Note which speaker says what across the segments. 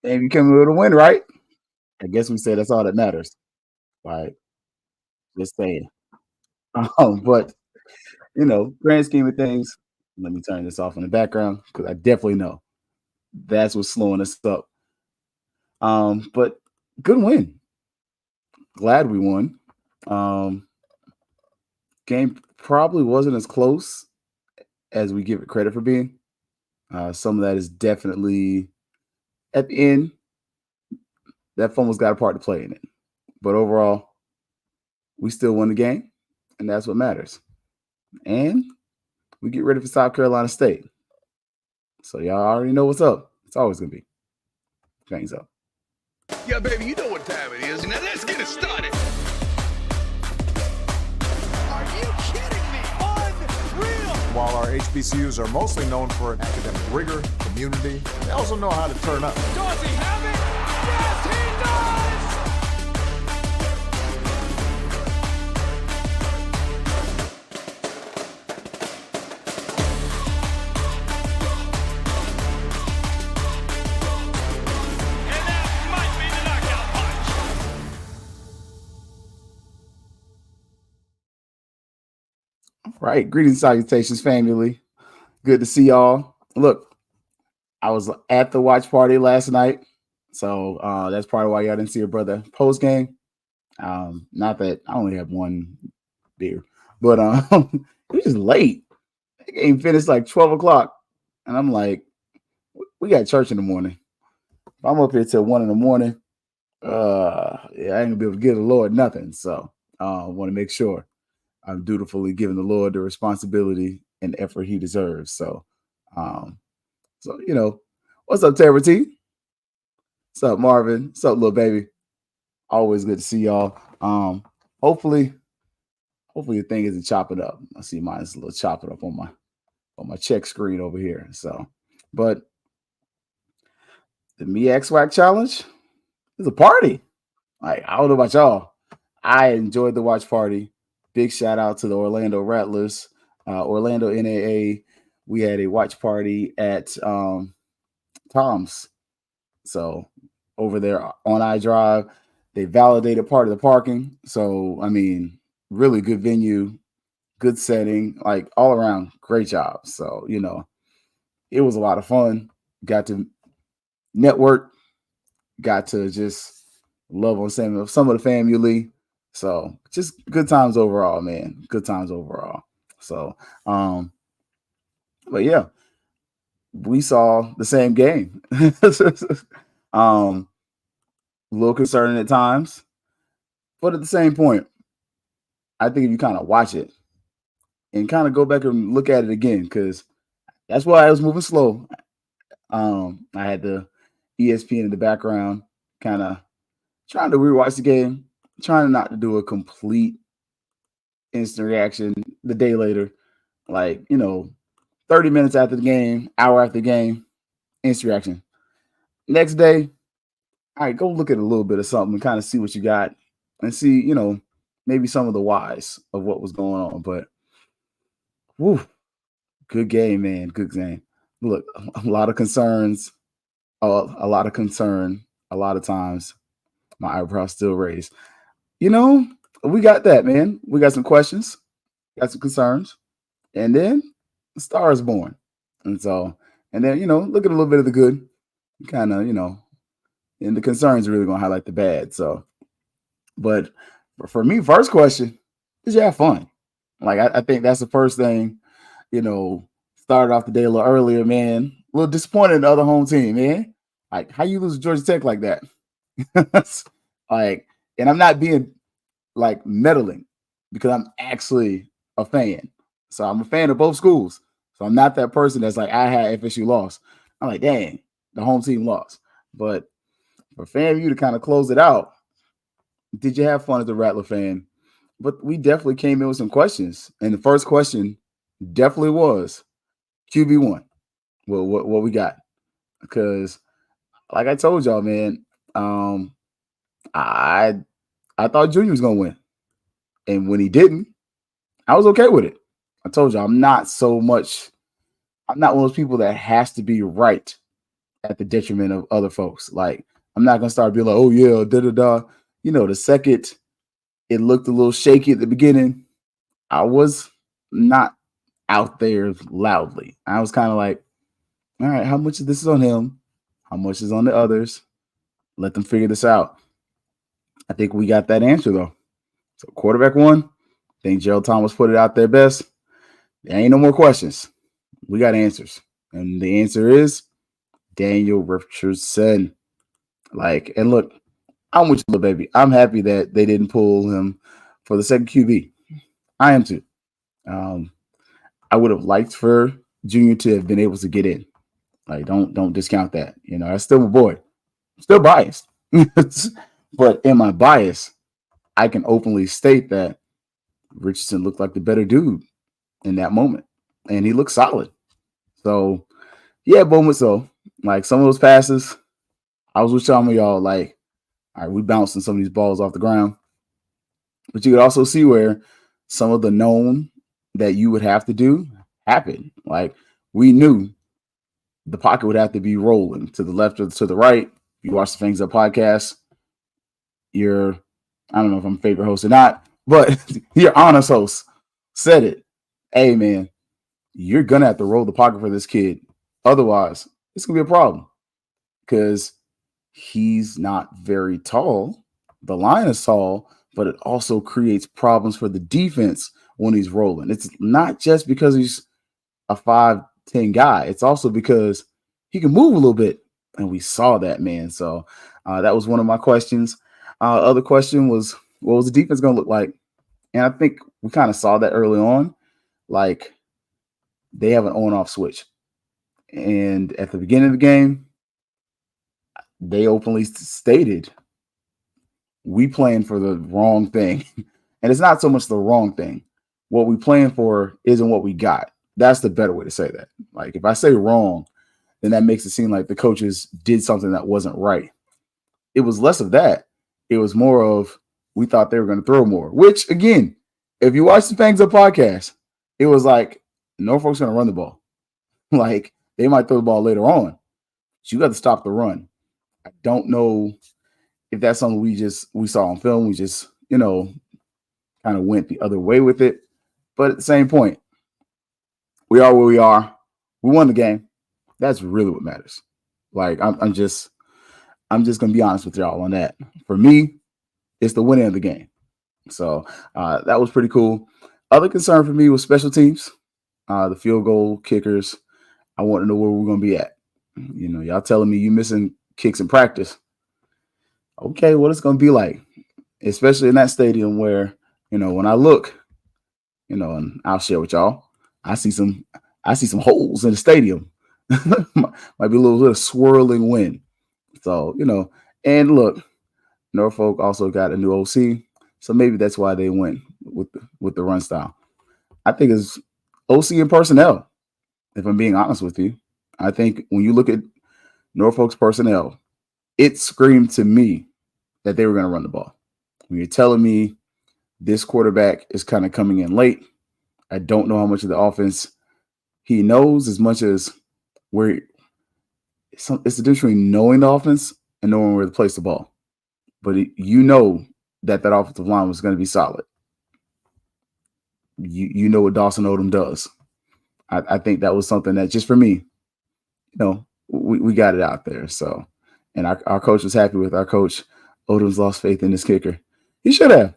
Speaker 1: And you came with a win, right? I guess we say that's all that matters. Right. Just saying. But grand scheme of things, let me turn this off in the background because I definitely know that's what's slowing us up. But good win. Glad we won. Um, Game probably wasn't as close as we give it credit for being. Some of that is definitely at the end. That fumble's got a part to play in it. But overall, we still won the game, and that's what matters. And we get ready for South Carolina State. So y'all already know what's up. It's always gonna be Fangs up.
Speaker 2: Yeah, baby, you know what time it is. Now let's get it started.
Speaker 3: Are you kidding me? Unreal!
Speaker 4: While our HBCUs are mostly known for academic rigor, community, they also know how to turn up.
Speaker 3: Does he have it? Yes, he does!
Speaker 2: And that might be the knockout punch.
Speaker 1: All right. Greetings, salutations, family. Good to see y'all. Look, I was at the watch party last night. So that's probably why y'all didn't see your brother post game. Not that I only have one beer, but it was just late. The game finished like 12 o'clock. And I'm like, we got church in the morning. If I'm up here till 1 in the morning, yeah, I ain't gonna be able to give the Lord nothing. So I want to make sure I'm dutifully giving the Lord the responsibility and effort he deserves. Um, what's up, Terry T? What's up, Marvin? What's up, little baby? Always good to see y'all. Hopefully the thing isn't chopping up. I see mine is a little chopping up on my check screen over here. So, but the MEAC SWAC challenge is a party. Like, I don't know about y'all. I enjoyed the watch party. Big shout out to the Orlando Rattlers, Orlando NAA. We had a watch party at Tom's. So over there on iDrive, they validated part of the parking. So, I mean, really good venue, good setting, like all around, great job. So, it was a lot of fun. Got to network, got to just love on some of the family. So just good times overall, man. Good times overall. So, but yeah, we saw the same game. A little concerning at times, but at the same point, I think if you kind of watch it and kind of go back and look at it again, because that's why I was moving slow. I had the ESPN in the background, kind of trying to rewatch the game, trying not to do a complete instant reaction the day later, like 30 minutes after the game, hour after the game, instant reaction. Next day, all right, go look at a little bit of something and kind of see what you got and see, maybe some of the whys of what was going on. But woo, good game, man. Good game. Look, a lot of concerns, a lot of concern, a lot of times my eyebrows still raised. We got that, man. We got some questions, got some concerns, and then the star is born. And so, and then, look at a little bit of the good, kind of, and the concerns are really going to highlight the bad. So, but for me, first question, did you have fun? Like, I think that's the first thing, started off the day a little earlier, man. A little disappointed in the other home team, man. Like, how you lose to Georgia Tech like that? Like, and I'm not being like meddling because I'm actually a fan. So I'm a fan of both schools. So I'm not that person that's like, I had FSU lost. I'm like, dang, the home team lost. But for FAMU to kind of close it out, did you have fun as a Rattler fan? But we definitely came in with some questions. And the first question definitely was QB1. Well, what we got? Because like I told y'all, man, I thought Junior was gonna win. And when he didn't, I was okay with it. I told you I'm not one of those people that has to be right at the detriment of other folks. Like, I'm not gonna start being like, oh yeah, da da da. The second it looked a little shaky at the beginning, I was not out there loudly. I was kind of like, all right, how much of this is on him? How much is on the others? Let them figure this out. I think we got that answer though. So quarterback one, I think Gerald Thomas put it out there best. There ain't no more questions. We got answers. And the answer is Daniel Richardson. Like, and look, I'm with you, little baby. I'm happy that they didn't pull him for the second QB. I am too. I would have liked for Junior to have been able to get in. Like, don't discount that. That's still my boy. Still biased. But in my bias, I can openly state that Richardson looked like the better dude in that moment. And he looked solid. So, yeah, moments though. Like, some of those passes, I was with some of y'all like, all right, we bouncing some of these balls off the ground. But you could also see where some of the known that you would have to do happened. Like, we knew the pocket would have to be rolling to the left or to the right. You watch the Fangs Up podcast, I don't know if I'm a favorite host or not, but your honest host said it. Hey, man, you're going to have to roll the pocket for this kid. Otherwise, it's going to be a problem because he's not very tall. The line is tall, but it also creates problems for the defense when he's rolling. It's not just because he's a 5'10" guy. It's also because he can move a little bit. And we saw that, man. So that was one of my questions. Other question was, what was the defense going to look like? And I think we kind of saw that early on. Like, they have an on-off switch. And at the beginning of the game, they openly stated, we playing for the wrong thing. And it's not so much the wrong thing. What we playing for isn't what we got. That's the better way to say that. Like, if I say wrong, then that makes it seem like the coaches did something that wasn't right. It was less of that. It was more of, we thought they were going to throw more, which, again, if you watch the Fangs Up podcast, it was like, Norfolk's going to run the ball. Like, they might throw the ball later on, but you got to stop the run. I don't know if that's something we saw on film. We just, kind of went the other way with it. But at the same point, we are where we are. We won the game. That's really what matters. Like, I'm just gonna be honest with y'all on that. For me, it's the winning of the game. So that was pretty cool. Other concern for me was special teams, the field goal kickers. I want to know where we're gonna be at. Y'all telling me you missing kicks in practice. Okay, what it's gonna be like, especially in that stadium where, when I look, and I'll share with y'all, I see some holes in the stadium. Might be a little bit of swirling wind. So, and look, Norfolk also got a new OC. So maybe that's why they went with the run style. I think it's OC and personnel, if I'm being honest with you. I think when you look at Norfolk's personnel, it screamed to me that they were going to run the ball. When you're telling me this quarterback is kind of coming in late, I don't know how much of the offense he knows as much as where it's the difference between knowing the offense and knowing where to place the ball. But that offensive line was going to be solid. You know what Dawson Odom does. I think that was something that just for me, we got it out there. So, and our coach was happy with our coach. Odom's lost faith in this kicker. He should have.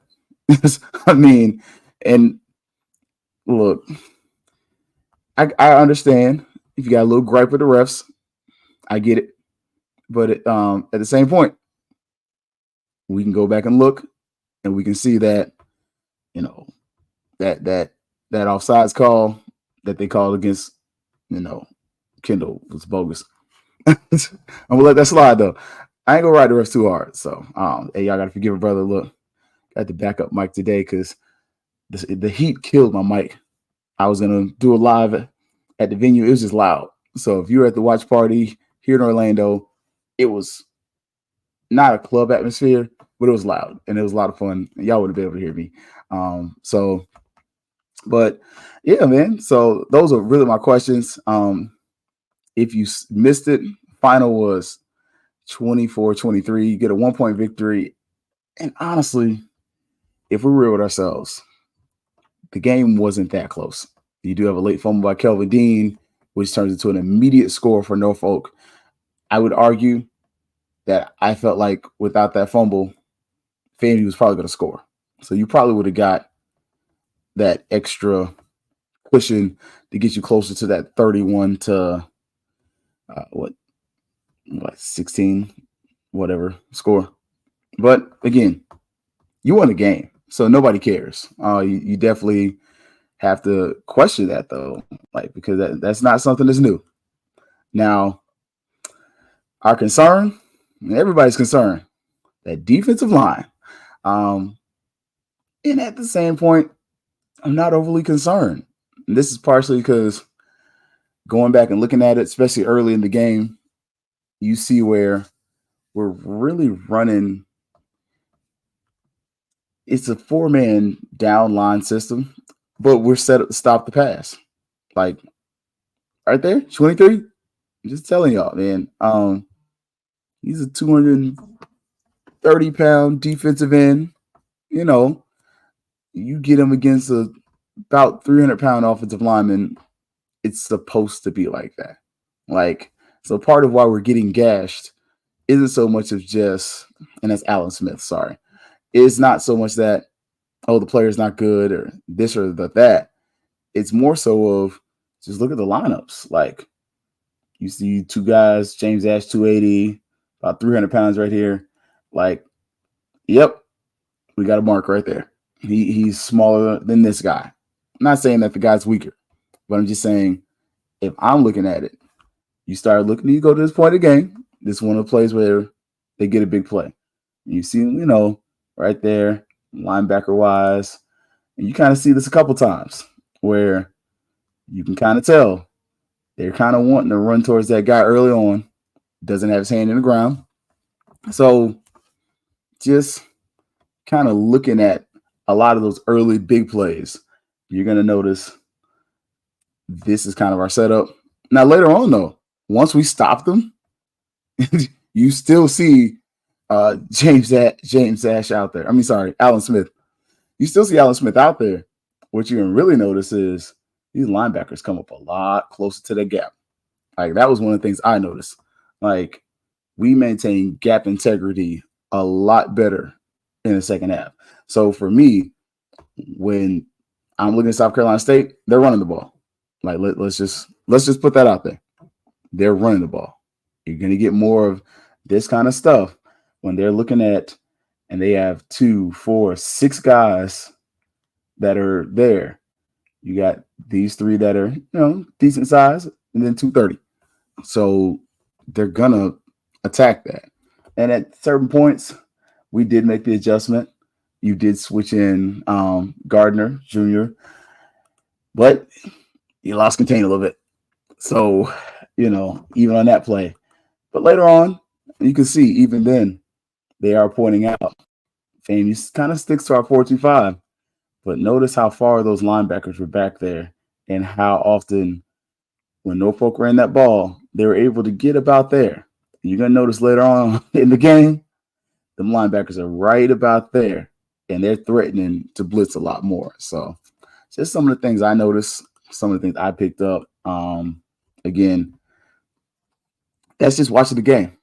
Speaker 1: I mean, and look, I understand if you got a little gripe with the refs, I get it. But at the same point, we can go back and look, and we can see that, that offsides call that they called against, Kendall was bogus. I'm gonna let that slide though. I ain't gonna ride the refs too hard. So, hey, y'all gotta forgive a brother. Look, got the backup mic today because the heat killed my mic. I was gonna do a live at the venue. It was just loud. So if you were at the watch party here in Orlando, it was not a club atmosphere, but it was loud and it was a lot of fun. Y'all would have been able to hear me. But yeah, man. So those are really my questions. If you missed it, final was 24-23. You get a 1-point victory. And honestly, if we're real with ourselves, the game wasn't that close. You do have a late fumble by Kelvin Dean, which turns into an immediate score for Norfolk. I would argue that I felt like without that fumble, FAMU was probably going to score. So you probably would have got that extra cushion to get you closer to that 31 to 16, whatever score. But again, you won the game, so nobody cares. You definitely have to question that though, like because that's not something that's new. Now, our concern, and everybody's concerned, that defensive line. And at the same point, I'm not overly concerned. And this is partially because going back and looking at it, especially early in the game, you see where we're really running. It's a 4-man down line system, but we're set up to stop the pass. Like right there, 23. I'm just telling y'all, man. He's a 230-pound defensive end. You know, you get him against a about 300-pound offensive lineman. It's supposed to be like that. Like, so part of why we're getting gashed isn't so much of just, and that's Alan Smith, sorry. It's not so much that, oh, the player's not good or this or that. It's more so of just look at the lineups. Like, you see two guys, James Ash, 280, about 300 pounds right here. Like, yep, we got a mark right there. He's smaller than this guy. I'm not saying that the guy's weaker, but I'm just saying if I'm looking at it, you go to this point of the game. This is one of the plays where they get a big play. You see, right there, linebacker wise, and you kind of see this a couple times where you can kind of tell they're kind of wanting to run towards that guy early on, doesn't have his hand in the ground. So just kind of looking at a lot of those early big plays, you're going to notice this is kind of our setup. Now, later on, though, once we stop them, you still see James Ash out there. Alan Smith. You still see Alan Smith out there. What you're going to really notice is these linebackers come up a lot closer to the gap. Like, that was one of the things I noticed. Like, we maintain gap integrity a lot better in the second half. So for me, when I'm looking at South Carolina State, they're running the ball. Like, let's just put that out there. They're running the ball. You're going to get more of this kind of stuff when they're looking at, and they have 2, 4, 6 guys that are there. You got these 3 that are, decent size, and then 230. So they're going to attack that. And at certain points, we did make the adjustment. You did switch in Gardner Jr., but you lost contain a little bit. So, even on that play. But later on, you can see even then, they are pointing out, FAMU kind of sticks to our 4-2-5. But notice how far those linebackers were back there and how often when Norfolk ran that ball, they were able to get about there. You're going to notice later on in the game, the linebackers are right about there, and they're threatening to blitz a lot more. So just some of the things I noticed, some of the things I picked up. Again, that's just watching the game.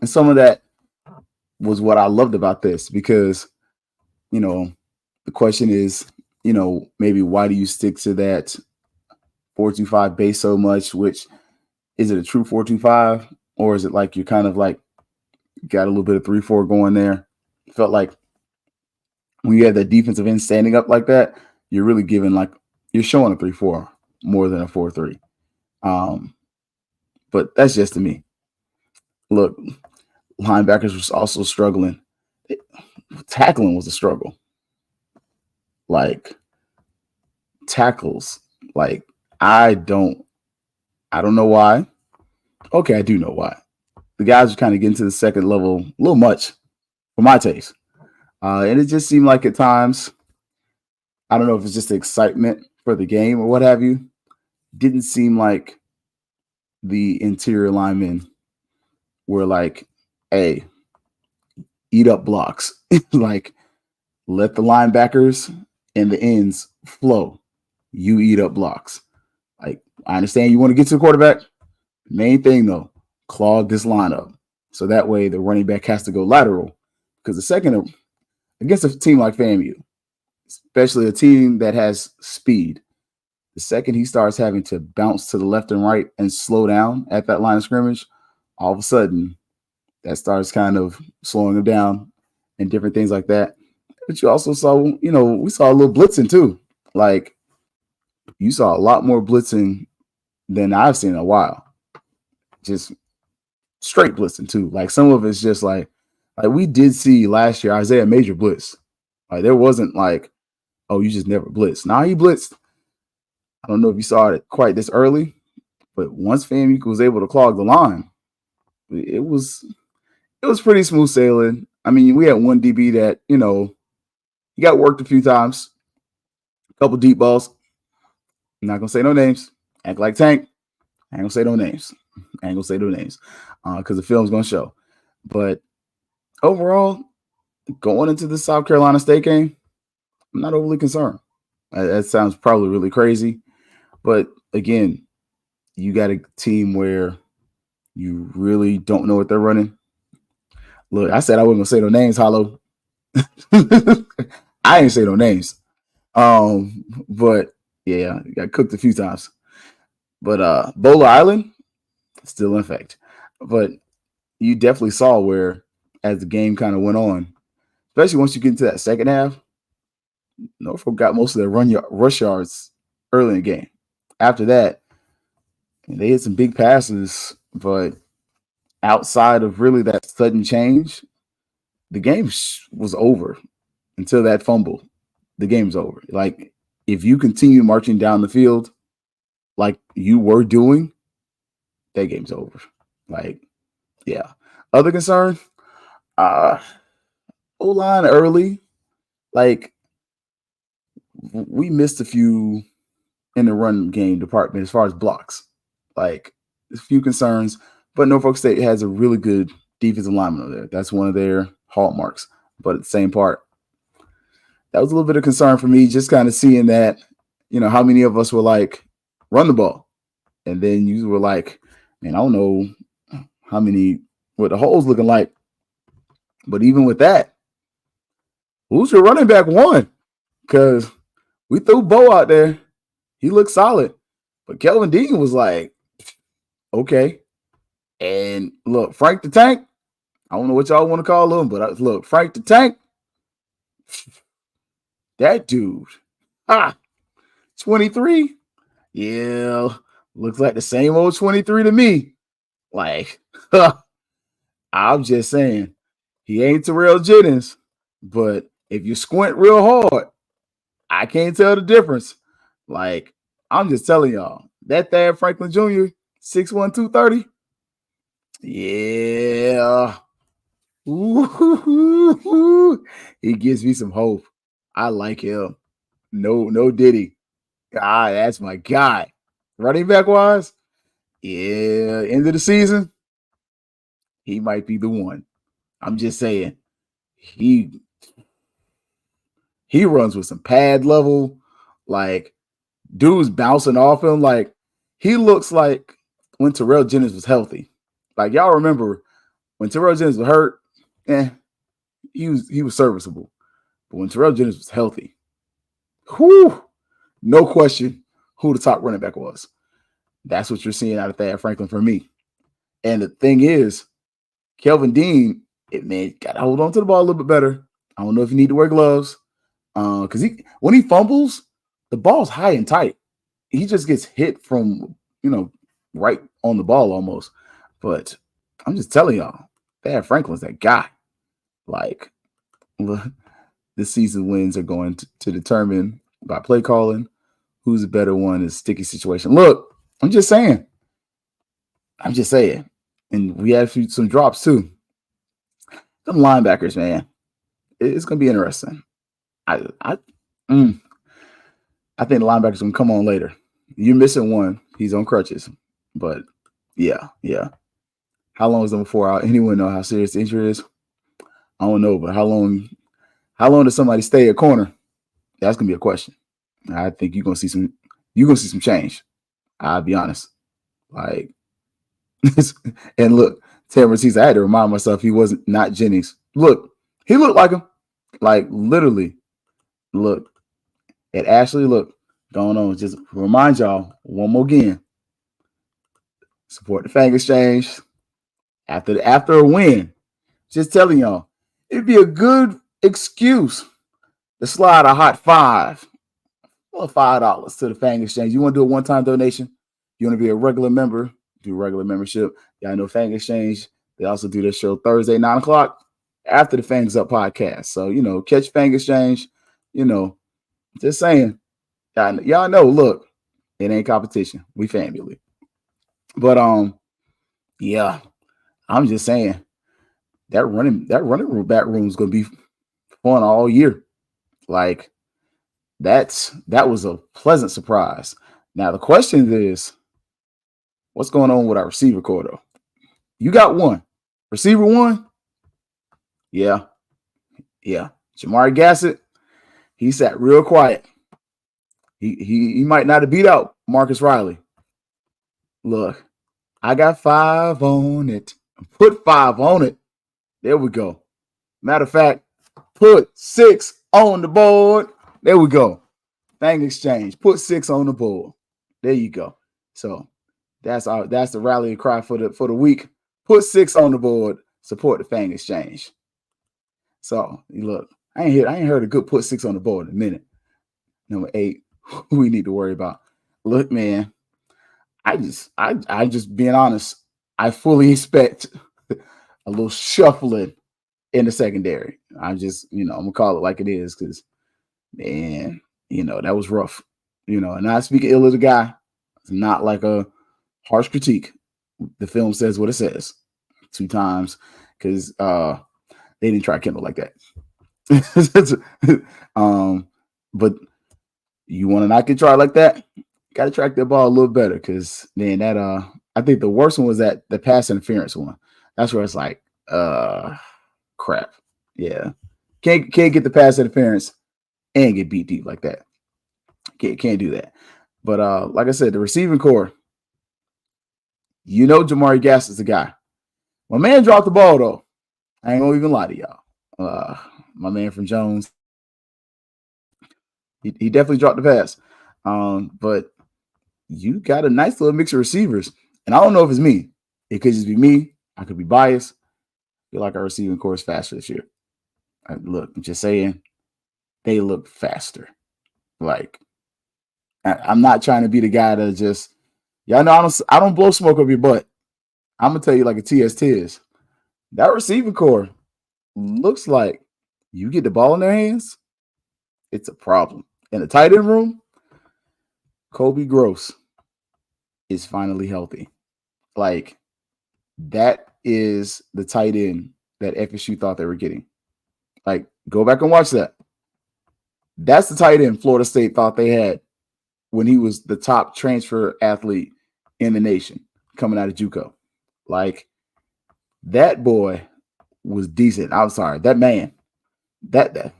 Speaker 1: And some of that was what I loved about this because, the question is, maybe why do you stick to that 4-2-5 base so much, which is it a true 4-2-5 or is it like you're kind of like got a little bit of 3-4 going there? Felt like when you have that defensive end standing up like that, you're really giving you're showing a 3-4 more than a 4-3. But that's just to me. Look, linebackers was also struggling. Tackling was a struggle. Like tackles, I don't know why. Okay, I do know why. The guys are kind of getting to the second level a little much for my taste. And it just seemed like at times, I don't know if it's just the excitement for the game or what have you, didn't seem like the interior linemen were like, hey, eat up blocks. Like, let the linebackers and the ends flow. You eat up blocks. Like, I understand you want to get to the quarterback. Main thing, though, clog this lineup. So that way the running back has to go lateral. Because the second, against a team like FAMU, especially a team that has speed, the second he starts having to bounce to the left and right and slow down at that line of scrimmage, all of a sudden that starts kind of slowing him down and different things like that. But you also saw, we saw a little blitzing too. Like, you saw a lot more blitzing than I've seen in a while. Just straight blitzing too. Like, some of it's just like we did see last year Isaiah major blitz. Like, there wasn't like, oh, you just never blitzed. Nah, he blitzed. I don't know if you saw it quite this early, but once FAMU was able to clog the line, it was pretty smooth sailing. I mean, we had one DB that, he got worked a few times, a couple deep balls. I'm not going to say no names. Act like Tank. I ain't going to say no names. Because the film's going to show. But overall, going into the South Carolina State game, I'm not overly concerned. That sounds probably really crazy. But again, you got a team where you really don't know what they're running. Look, I said I wasn't going to say no names, Hollow. I ain't say no names. But yeah, got cooked a few times. But Bowler Island, still in effect. But you definitely saw where, as the game kind of went on, especially once you get into that second half, Norfolk got most of their rush yards early in the game. After that, they hit some big passes, but outside of really that sudden change, the game was over until that fumble. The game's over. Like, if you continue marching down the field like you were doing, that game's over. Like, yeah. Other concern, O-line early. Like, we missed a few in the run game department as far as blocks. Like, a few concerns, but Norfolk State has a really good defensive lineman over there. That's one of their hallmarks. But at the same part, that was a little bit of concern for me, just kind of seeing that, how many of us were like, run the ball. And then you were like, man, I don't know what the hole's looking like. But even with that, who's your running back one? Because we threw Bo out there. He looked solid. But Kelvin Dean was like, okay. And look, Frank the Tank, I don't know what y'all want to call him, but look, Frank the Tank, that dude, 23. Yeah, looks like the same old 23 to me. Like, I'm just saying, he ain't Terrell Jennings, but if you squint real hard, I can't tell the difference. Like, I'm just telling y'all, that Thad Franklin Jr., 6'1", 230, yeah. Ooh, he gives me some hope. I like him. No Diddy. God, that's my guy. Running back wise, yeah, end of the season, he might be the one. I'm just saying, he runs with some pad level. Like, dude's bouncing off him. Like, he looks like when Terrell Jennings was healthy. Like, y'all remember when Terrell Jennings was hurt, he was serviceable. But when Terrell Jennings was healthy, no question who the top running back was. That's what you're seeing out of Thad Franklin for me. And the thing is, Kelvin Dean, got to hold on to the ball a little bit better. I don't know if you need to wear gloves. Because when he fumbles, the ball's high and tight. He just gets hit from, right on the ball almost. But I'm just telling y'all, Thad Franklin's that guy. Like, this season wins are going to determine by play calling who's the better one in a sticky situation. Look, I'm just saying. And we had some drops too. Them linebackers, man. It's going to be interesting. I think the linebackers going to come on later. You're missing one. He's on crutches. But, yeah. How long is number 4 out? Anyone know how serious the injury is? I don't know, but how long does somebody stay at corner? That's gonna be a question. I think you're gonna see some change. I'll be honest. Like, and look, Tam Ortiz, I had to remind myself he wasn't not Jennings. Look, he looked like him. Like, literally. Look at Ashley. Look, going on. Just remind y'all one more again. Support the Fang Exchange. After a win, just telling y'all, it'd be a good excuse to slide a hot $5 to the Fang Exchange. You want to do a one-time donation? You want to be a regular member? Do regular membership. Y'all know Fang Exchange. They also do their show Thursday, 9 o'clock after the Fangs Up podcast. So, catch Fang Exchange. Just saying. Y'all know, look, it ain't competition. We family. But, yeah, I'm just saying that running room back room is going to be fun all year. Like, that was a pleasant surprise. Now, the question is, what's going on with our receiver core, though? You got one. Receiver 1? Yeah. Jamari Gassett, he sat real quiet. He might not have beat out Marcus Riley. Look, I got 5 on it. Put 5 on it. There we go. Matter of fact, put 6 on the board. There we go. Fang Exchange. Put 6 on the board. There you go. So that's the rally cry for the week. Put 6 on the board. Support the Fang Exchange. So look, I ain't heard a good put 6 on the board in a minute. Number 8, we need to worry about. Look, man, I just being honest, I fully expect a little shuffling in the secondary. I'm gonna call it like it is, because, man, that was rough. And not speaking ill of the guy. It's not like a harsh critique. The film says what it says 2 times, because they didn't try Kendall like that. But you want to not get tried like that, got to track that ball a little better, because then that I think the worst one was the pass interference one. That's where it's like, crap. Yeah. Can't get the pass interference and get beat deep like that. Can't do that. But like I said, the receiving core, Jamari Gass is the guy. My man dropped the ball, though. I ain't gonna even lie to y'all. My man from Jones, he definitely dropped the pass. But you got a nice little mix of receivers. And I don't know if it's me. It could just be me. I could be biased. I feel like our receiving core is faster this year. Look, I'm just saying, they look faster. Like, I'm not trying to be the guy that just, y'all know I don't blow smoke up your butt. I'm gonna tell you like a TS is. That receiving core looks like you get the ball in their hands, it's a problem. In the tight end room, Kobe Gross is finally healthy. Like, that is the tight end that FSU thought they were getting. Like, go back and watch that. That's the tight end Florida State thought they had when he was the top transfer athlete in the nation coming out of JUCO. Like, that boy was decent. I'm sorry. That man, that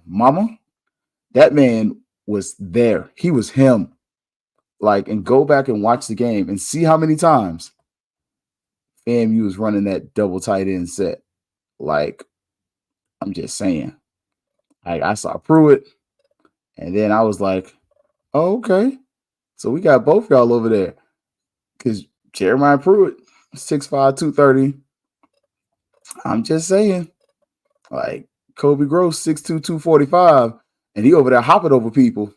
Speaker 1: man was there. He was him. Like, and go back and watch the game and see how many times FAMU was running that double tight end set. Like, I'm just saying. I saw Pruitt, and then I was like, oh, okay. So we got both y'all over there. Because Jeremiah Pruitt, 6'5", 230. I'm just saying. Like, Kobe Gross, 6'2", 245. And he over there hopping over people.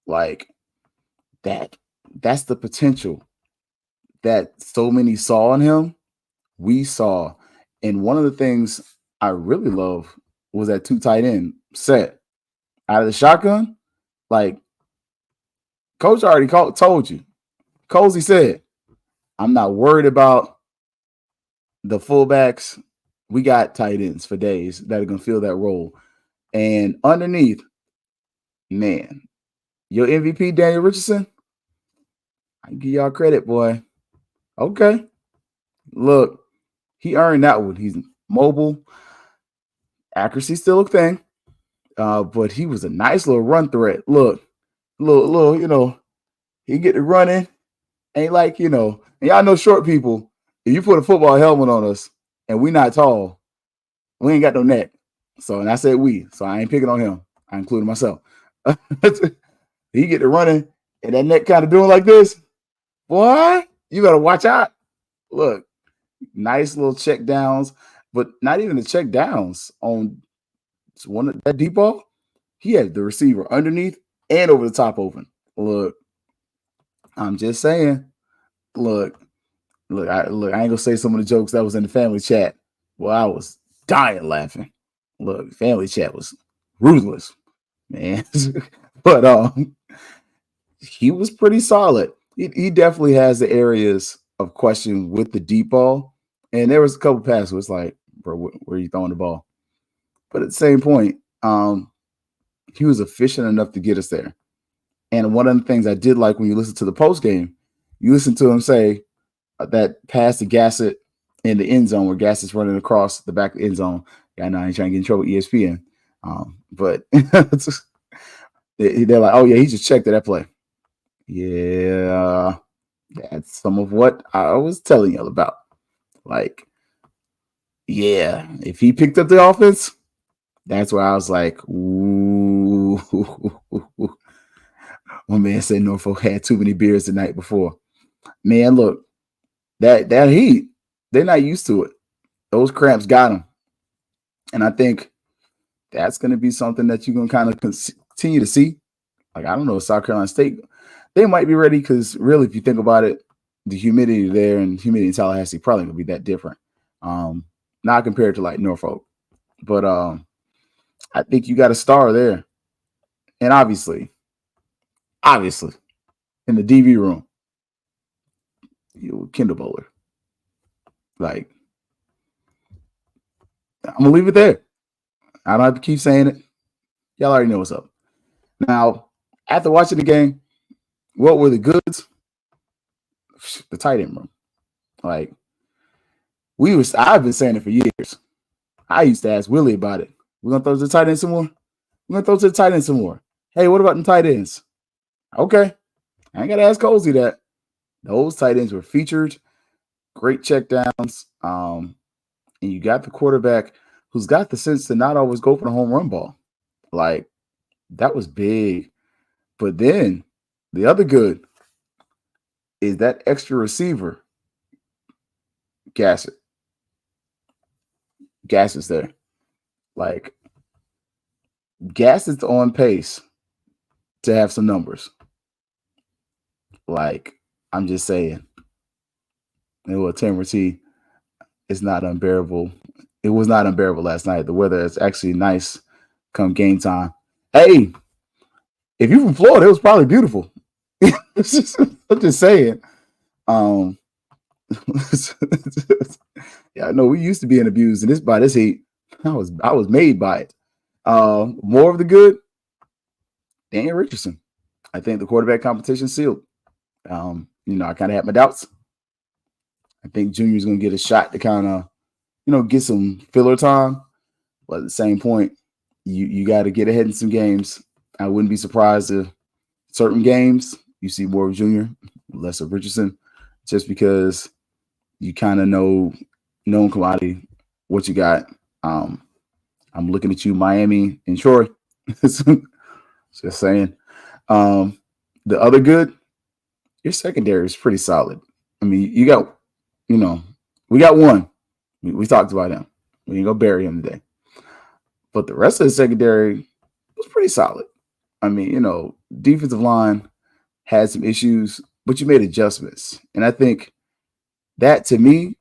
Speaker 1: Like, that's the potential that so many saw in him. We saw. And one of the things I really love was that 2 tight end set. Out of the shotgun, like, Coach already told you. Cozy said, I'm not worried about the fullbacks. We got tight ends for days that are going to fill that role. And underneath, man, your MVP, Daniel Richardson, I give y'all credit, boy. Okay. Look, He earned that one. He's mobile. Accuracy still a thing. But he was a nice little run threat. Look, little, he get to running. Ain't like, and y'all know short people. If you put a football helmet on us and we not tall, we ain't got no neck. So, and I said we, so I ain't picking on him. I included myself. He get to running and that neck kind of doing like this. Boy, you better watch out. Look, nice little check downs, but not even the check downs on one of that deep ball. He had the receiver underneath and over the top open. Look, I'm just saying. Look, I ain't gonna say some of the jokes that was in the family chat. Well, I was dying laughing. Look, family chat was ruthless, man. But he was pretty solid. He definitely has the areas of question with the deep ball. And there was a couple passes where it's like, bro, where are you throwing the ball? But at the same point, he was efficient enough to get us there. And one of the things I did like when you listen to the post game, you listen to him say that pass to Gassett in the end zone where Gassett's running across the back of the end zone. Yeah, I know I ain't trying to get in trouble with ESPN. But they're like, oh, yeah, he just checked that play. Yeah, that's some of what I was telling y'all about. Like, yeah, if he picked up the offense, that's where I was like, ooh. One man said Norfolk had too many beers the night before. Man, look, that heat, they're not used to it. Those cramps got them. And I think that's going to be something that you're going to kind of continue to see. Like, I don't know, South Carolina State, they might be ready because really, if you think about it, the humidity there and humidity in Tallahassee probably going to be that different. Not compared to like Norfolk. But I think you got a star there. And obviously, in the DB room, Kendall Bowler. Like, I'm going to leave it there. I don't have to keep saying it. Y'all already know what's up. Now, after watching the game, what were the goods? The tight end room. Like, I've been saying it for years. I used to ask Willie about it. We're going to throw to the tight end some more? We're going to throw to the tight end some more. Hey, what about the tight ends? Okay. I ain't got to ask Cozy that. Those tight ends were featured. Great checkdowns. And you got the quarterback who's got the sense to not always go for the home run ball. Like, that was big. But then the other good is that extra receiver, Gassett. Gassett's there. Like, Gassett's on pace to have some numbers. Like, I'm just saying. And what Tamara T is not unbearable. It was not unbearable last night. The weather is actually nice come game time. Hey, if you're from Florida, it was probably beautiful. I'm just saying. Yeah, I know we used to being abused in by this heat. I was made by it. More of the good, Daniel Richardson. I think the quarterback competition sealed. I kind of had my doubts. I think Junior's going to get a shot to kind of, get some filler time. But at the same point, you got to get ahead in some games. I wouldn't be surprised if certain games you see more of Junior, less of Richardson, just because you kind of know known commodity what you got. I'm looking at you, Miami and Troy. Just saying. The other good, your secondary is pretty solid. I mean, you got, we got one. We talked about him. We ain't gonna bury him today. But the rest of the secondary was pretty solid. I mean, defensive line had some issues, but you made adjustments. And I think that, to me,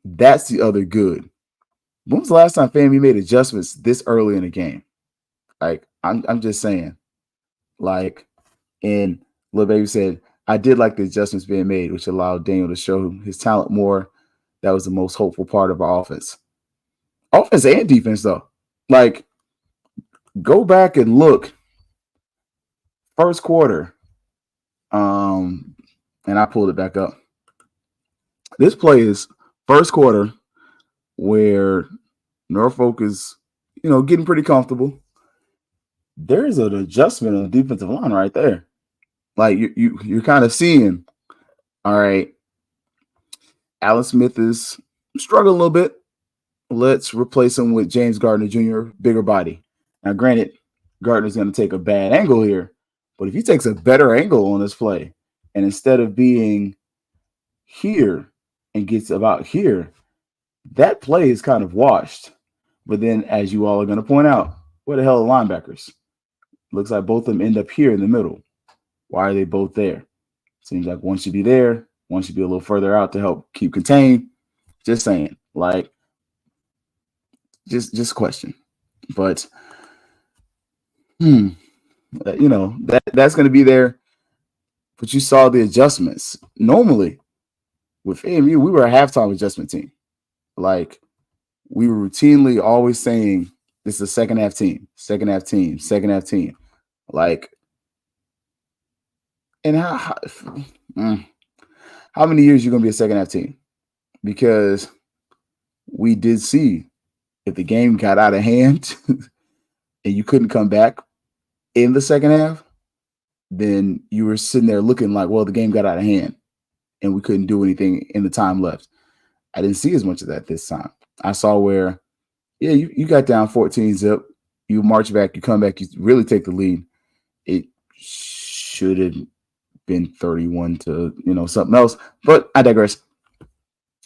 Speaker 1: that's the other good. When was the last time FAMU made adjustments this early in the game? Like, I'm just saying. Like, and Lil Baby said, I did like the adjustments being made, which allowed Daniel to show his talent more. That was the most hopeful part of our offense. Offense and defense, though. Like, go back and look. First quarter. And I pulled it back up. This play is first quarter. where Norfolk is, getting pretty comfortable. There is an adjustment on the defensive line right there. Like you're kind of seeing, all right, Alan Smith is struggling a little bit. Let's replace him with James Gardner Jr., bigger body. Now, granted, Gardner's going to take a bad angle here, but if he takes a better angle on this play, and instead of being here and gets about here, that play is kind of washed. But then, as you all are going to point out, where the hell are the linebackers? Looks like both of them end up here in the middle. Why are they both there? Seems like one should be there, one should be a little further out to help keep contained. Just saying, like, just question. But that's going to be there. But you saw the adjustments. Normally, with FAMU, we were a halftime adjustment team. Like, we were routinely always saying, this is a second half team, second half team, second half team. Like, and how many years are you going to be a second half team? Because we did see if the game got out of hand and you couldn't come back in the second half, then you were sitting there looking like, well, the game got out of hand and we couldn't do anything in the time left. I didn't see as much of that this time. I saw where, you got down 14 zip, you march back, you come back, you really take the lead. It should have been 31 to, something else, but I digress.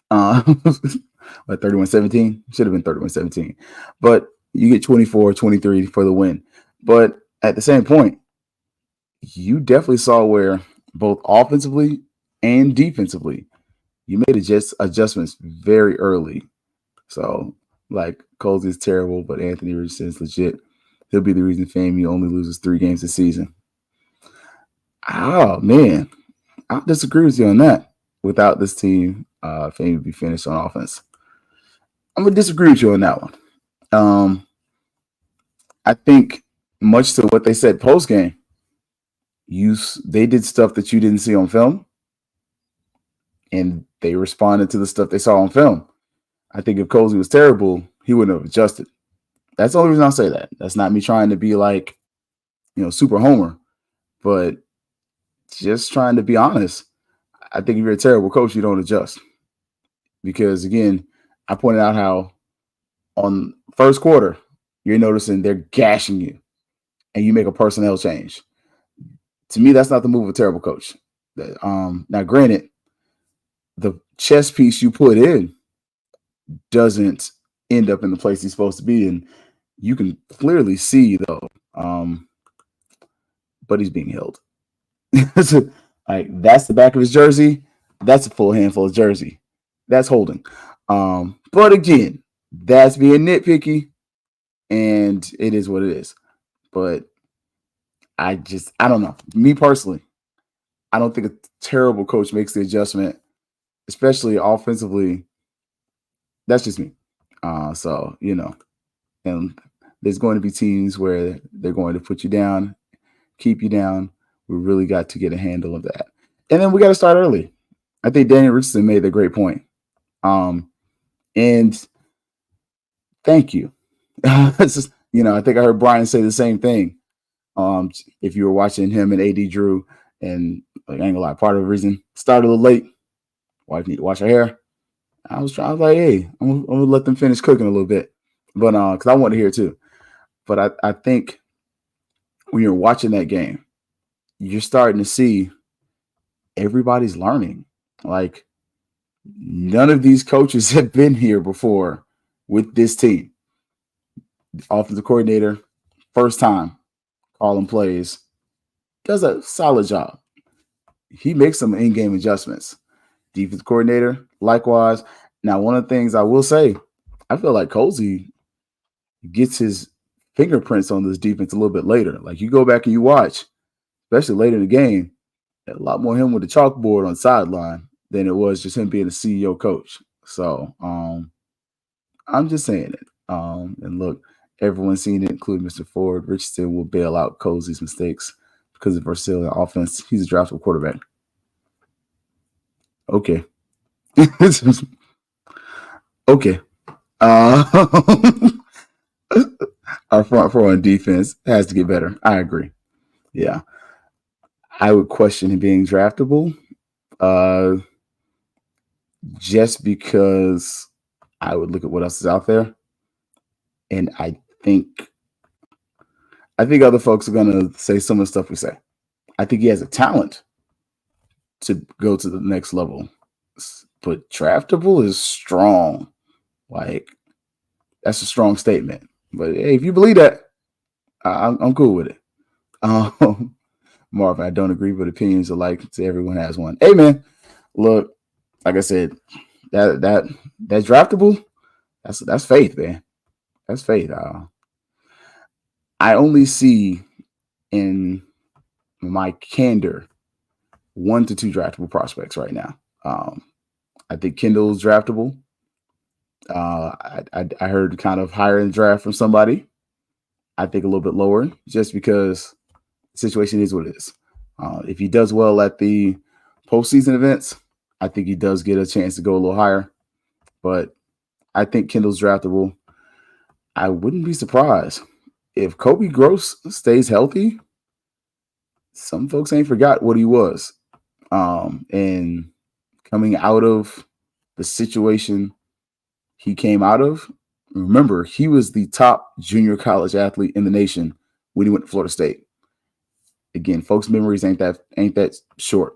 Speaker 1: But 31-17 should have been 31-17, but you get 24-23 for the win. But at the same point, you definitely saw where both offensively and defensively, you made adjustments very early. So, like, Coles is terrible, but Anthony Richardson is legit. He'll be the reason FAMU only loses 3 games this season. Oh, man. I'll disagree with you on that. Without this team, FAMU would be finished on offense. I'm going to disagree with you on that one. I think much to what they said post-game, they did stuff that you didn't see on film, and they responded to the stuff they saw on film. I think if Cozy was terrible, he wouldn't have adjusted. That's the only reason I say that. That's not me trying to be like, super homer, but just trying to be honest. I think if you're a terrible coach, you don't adjust. Because, again, I pointed out how on first quarter, you're noticing they're gashing you, and you make a personnel change. To me, that's not the move of a terrible coach. Now, granted, the chess piece you put in doesn't end up in the place he's supposed to be, and you can clearly see, though, but he's being held. Like, that's the back of his jersey. That's a full handful of jersey. That's holding. But again, that's being nitpicky, and it is what it is. But I don't know. Me personally, I don't think a terrible coach makes the adjustment, especially offensively. That's just me. So, and there's going to be teams where they're going to put you down, keep you down. We really got to get a handle of that. And then we got to start early. I think Daniel Richardson made a great point. And thank you. It's just, I think I heard Brian say the same thing. If you were watching him and AD Drew, and like, I ain't gonna lie, part of the reason started a little late. Wife need to wash her hair. I was like, hey, I'm gonna let them finish cooking a little bit, but because I want to hear too. But I think when you're watching that game, you're starting to see everybody's learning. Like, none of these coaches have been here before with this team. The offensive coordinator, first time calling plays, does a solid job. He makes some in-game adjustments. Defensive coordinator, likewise. Now, one of the things I will say, I feel like Cozy gets his fingerprints on this defense a little bit later. Like, you go back and you watch, especially later in the game, a lot more him with the chalkboard on the sideline than it was just him being a CEO coach. So I'm just saying it. And look, everyone's seen it, including Mr. Ford. Richardson will bail out Cozy's mistakes because of versatility on offense. He's a draftable quarterback. Okay. Okay. Uh, our front four on defense has to get better. I agree. Yeah. I would question him being draftable just because I would look at what else is out there. And I think other folks are going to say some of the stuff we say. I think he has a talent to go to the next level. But draftable is strong. Like, that's a strong statement. But hey, if you believe that, I'm cool with it. Marvin, I don't agree, but opinions alike to everyone has one. Hey, man, look, like I said, that draftable, that's faith, man. That's faith. I only see in my candor 1 to 2 draftable prospects right now. I think Kendall's draftable. I heard kind of higher in the draft from somebody. I think a little bit lower just because the situation is what it is. If he does well at the postseason events, I think he does get a chance to go a little higher. But I think Kendall's draftable. I wouldn't be surprised if Kobe Gross stays healthy. Some folks ain't forgot what he was. And coming out of the situation he came out of, remember, he was the top junior college athlete in the nation when he went to Florida State. Again, folks' memories ain't that short.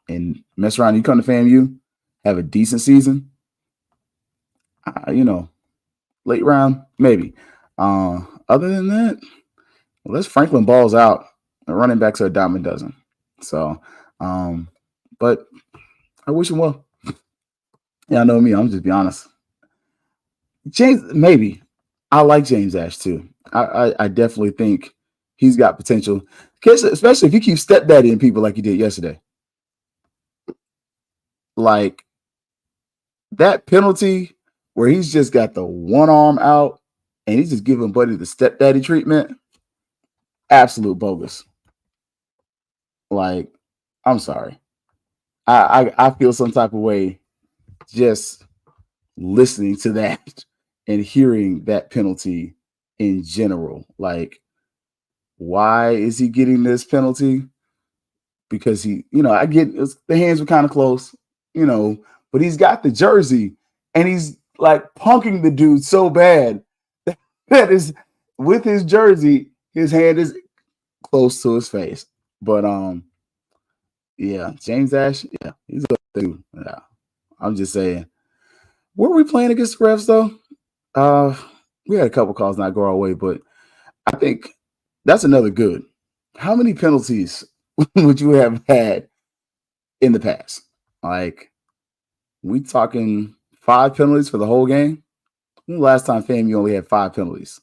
Speaker 1: And mess around, you come to FAMU, have a decent season, late round, maybe. Other than that, unless Franklin balls out, the running backs are a dime a dozen. So, but I wish him well. Yeah, I know me. I'm just be honest. James, maybe. I like James Ash too. I definitely think he's got potential, especially if he keeps stepdaddying people like he did yesterday. Like that penalty where he's just got the one arm out and he's just giving Buddy the stepdaddy treatment. Absolute bogus. Like, I'm sorry. I feel some type of way just listening to that and hearing that penalty in general. Like, why is he getting this penalty? Because I get the hands were kind of close, but he's got the jersey and he's like punking the dude so bad that is with his jersey, his hand is close to his face. But yeah, James Ash, yeah, he's a dude. Yeah, I'm just saying. Were we playing against the refs though? We had a couple calls not go our way, but I think that's another good. How many penalties would you have had in the past? Like, we talking 5 penalties for the whole game? When the last time FAMU only had 5 penalties?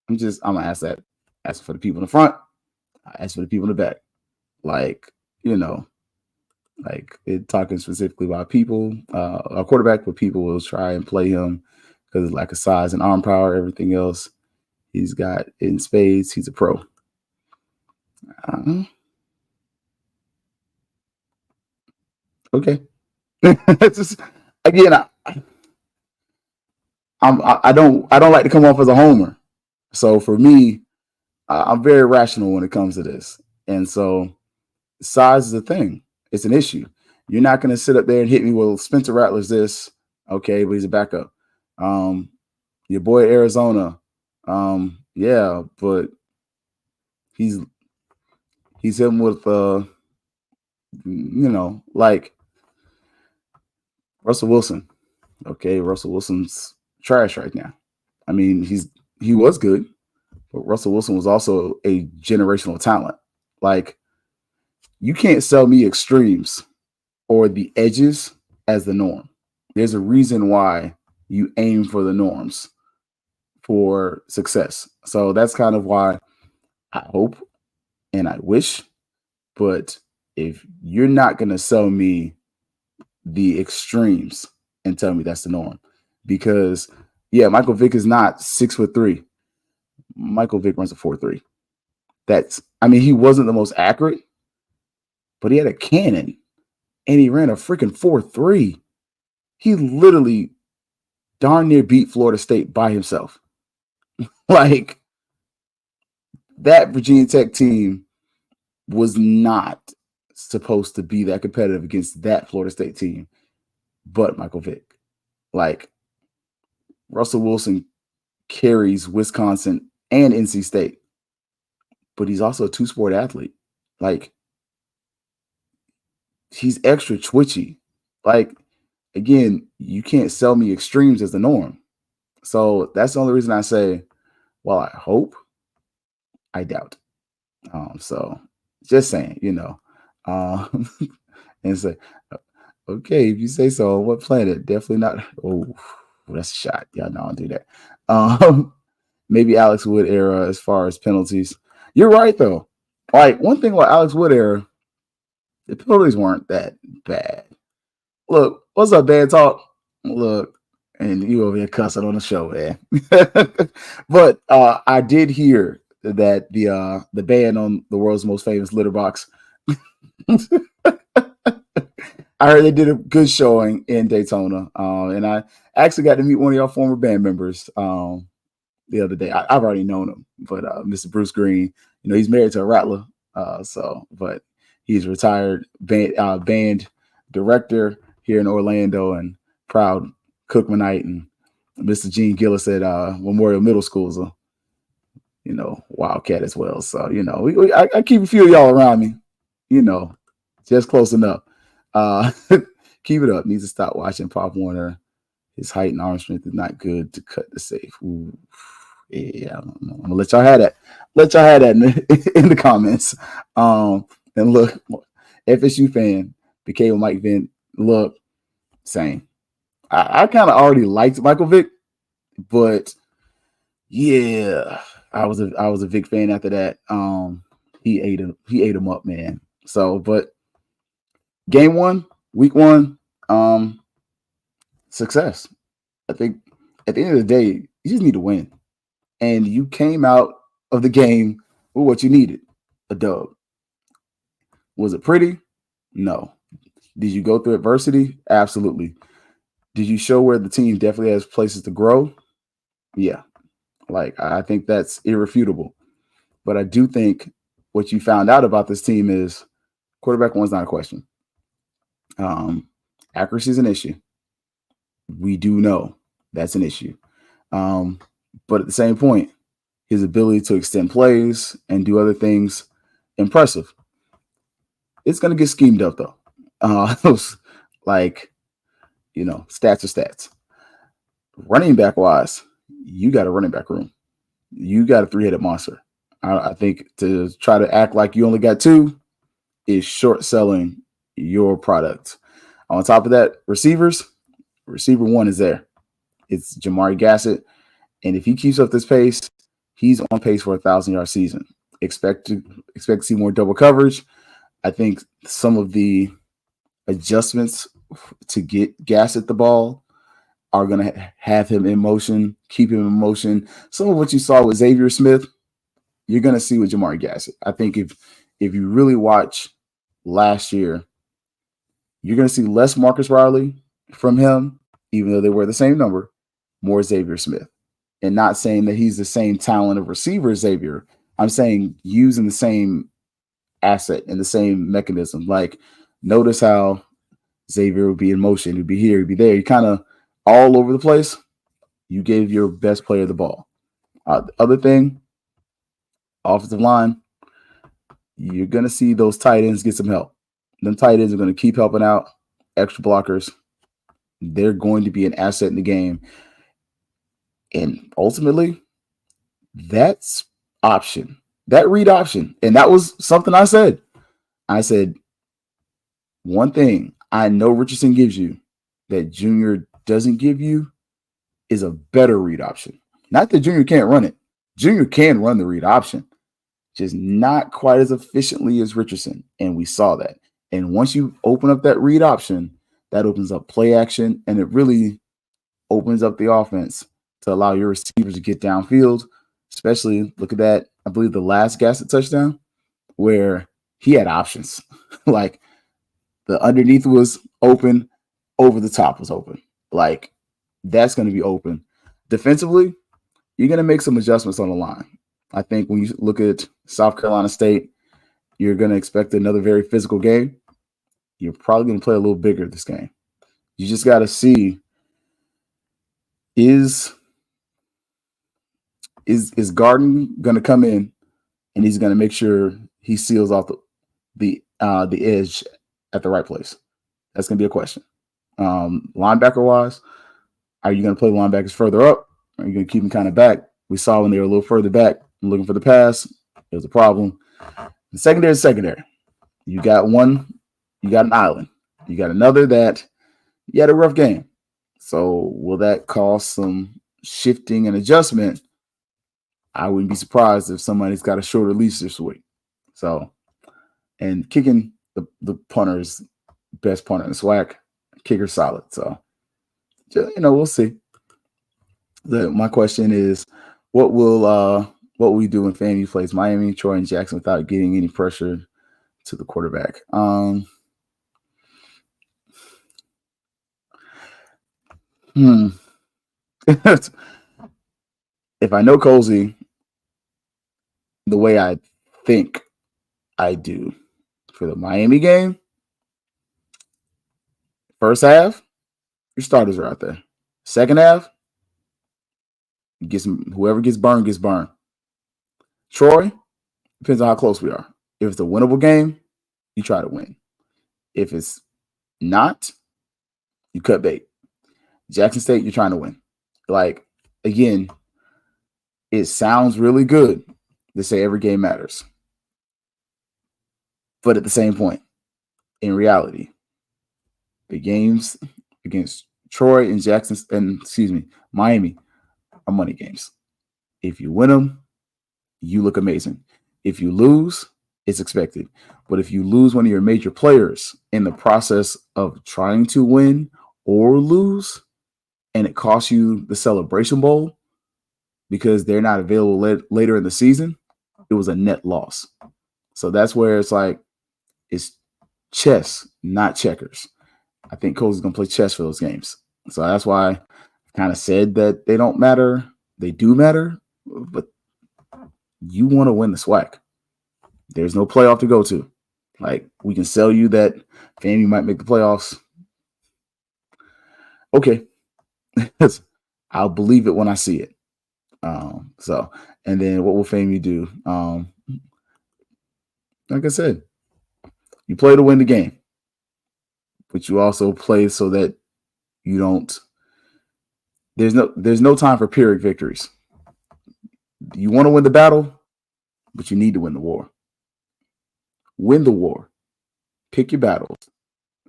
Speaker 1: I'm gonna ask that. Ask for the people in the front. Ask for the people in the back. Like, like it talking specifically about people, a quarterback, but people will try and play him because of lack of size and arm power, everything else he's got in spades. He's a pro. Okay. Just, again, I don't like to come off as a homer. So for me, I'm very rational when it comes to this. And so size is a thing. It's an issue. You're not going to sit up there and hit me, well, Spencer Rattlers this. Okay, but he's a backup. Your boy Arizona. Yeah, but he's him with like Russell Wilson. Okay, Russell Wilson's trash right now. I mean, he was good, but Russell Wilson was also a generational talent. Like, you can't sell me extremes or the edges as the norm. There's a reason why you aim for the norms for success. So that's kind of why I hope and I wish. But if you're not going to sell me the extremes and tell me that's the norm, because yeah, Michael Vick is not 6'3". Michael Vick runs a 4.3. He wasn't the most accurate, but he had a cannon and he ran a freaking 4.3. He literally darn near beat Florida State by himself. Like, that Virginia Tech team was not supposed to be that competitive against that Florida State team, but Michael Vick. Like, Russell Wilson carries Wisconsin and NC State, but he's also a two-sport athlete. Like, he's extra twitchy. Like, again, you can't sell me extremes as the norm. So that's the only reason I say, well, I hope, I doubt. So just saying, and say, okay, if you say so, what planet? Definitely not. Oh, that's a shot. Yeah, no, I'll do that. Maybe Alex Wood era as far as penalties. You're right, though. Like, one thing about Alex Wood era, the penalties weren't that bad. Look, what's up, bad talk? Look, and you over here cussing on the show, man. But I did hear that the ban on the world's most famous litter box. I heard they did a good showing in Daytona, and I actually got to meet one of y'all former band members the other day. I've already known him, but Mr. Bruce Green, he's married to a Rattler, but he's a retired band director here in Orlando and proud Cookmanite, and Mr. Gene Gillis at Memorial Middle School is a Wildcat as well. So I keep a few of y'all around me, just close enough. Keep it up. Needs to stop watching Pop Warner. His height and arm strength is not good to cut the safe. Ooh. Yeah, I'm gonna let y'all have that. In the comments. And look, FSU fan, became a Mike Vick. Look, same. I kind of already liked Michael Vick, but yeah, I was a Vick fan after that. He ate him up, man. So, but game 1, week 1, success. I think at the end of the day, you just need to win. And you came out of the game with what you needed, a dub. Was it pretty? No. Did you go through adversity? Absolutely. Did you show where the team definitely has places to grow? Yeah. Like, I think that's irrefutable. But I do think what you found out about this team is quarterback one's not a question. Accuracy is an issue. We do know that's an issue. But at the same point, his ability to extend plays and do other things, impressive. It's going to get schemed up, though. Stats are stats. Running back wise, you got a running back room. You got a 3-headed monster. I think to try to act like you only got 2 is short selling your product. On top of that, receiver 1 is there. It's Jamari Gassett. And if he keeps up this pace, he's on pace for a 1,000-yard season. Expect to see more double coverage. I think some of the adjustments to get Gassett the ball are going to have him in motion, keep him in motion. Some of what you saw with Xavier Smith, you're going to see with Jamari Gassett. I think if you really watch last year, you're going to see less Marcus Riley from him, even though they were the same number, more Xavier Smith. And not saying that he's the same talent of receiver as Xavier. I'm saying using the same asset and the same mechanism. Like, notice how Xavier would be in motion. He'd be here, he'd be there. He kind of all over the place. You gave your best player the ball. The other thing, offensive line, you're going to see those tight ends get some help. Them tight ends are going to keep helping out. Extra blockers. They're going to be an asset in the game. And ultimately, that's option. That read option. And that was something I said. I said, one thing I know Richardson gives you that Junior doesn't give you is a better read option. Not that Junior can't run it. Junior can run the read option, just not quite as efficiently as Richardson. And we saw that. And once you open up that read option, that opens up play action, and it really opens up the offense to allow your receivers to get downfield. Especially, look at that, I believe the last Gassett touchdown, where he had options. Like, the underneath was open, over the top was open. Like, that's going to be open. Defensively, you're going to make some adjustments on the line. I think when you look at South Carolina State, you're going to expect another very physical game. You're probably going to play a little bigger this game. You just got to see, is Garden going to come in and he's going to make sure he seals off the edge at the right place? That's going to be a question. Linebacker-wise, are you going to play linebackers further up? Are you going to keep them kind of back? We saw when they were a little further back looking for the pass, it was a problem. The secondary is secondary. You got one, you got an island. You got another that you had a rough game. So will that cause some shifting and adjustment? I wouldn't be surprised if somebody's got a shorter leash this week. So, and kicking the punter's best punter in the SWAC, kicker solid. So, we'll see. My question is, what will we do when FAMU plays Miami, Troy, and Jackson without getting any pressure to the quarterback? If I know Colsey the way I think I do for the Miami game, first half, your starters are out there. Second half, whoever gets burned, gets burned. Troy, depends on how close we are. If it's a winnable game, you try to win. If it's not, you cut bait. Jackson State, you're trying to win. Like, again, it sounds really good to say every game matters. But at the same point, in reality, the games against Troy and Miami are money games. If you win them, you look amazing. If you lose, it's expected. But if you lose one of your major players in the process of trying to win or lose, and it costs you the Celebration Bowl because they're not available later in the season, it was a net loss. So that's where it's like, it's chess, not checkers. I think Coach is going to play chess for those games. So that's why I kind of said that they don't matter. They do matter, but you want to win the SWAC. There's no playoff to go to. Like, we can sell you that FAMU might make the playoffs. Okay. I'll believe it when I see it. And then what will FAMU do? Like I said, you play to win the game, but you also play so that you don't. There's no time for Pyrrhic victories. You want to win the battle, but you need to win the war. Win the war. Pick your battles.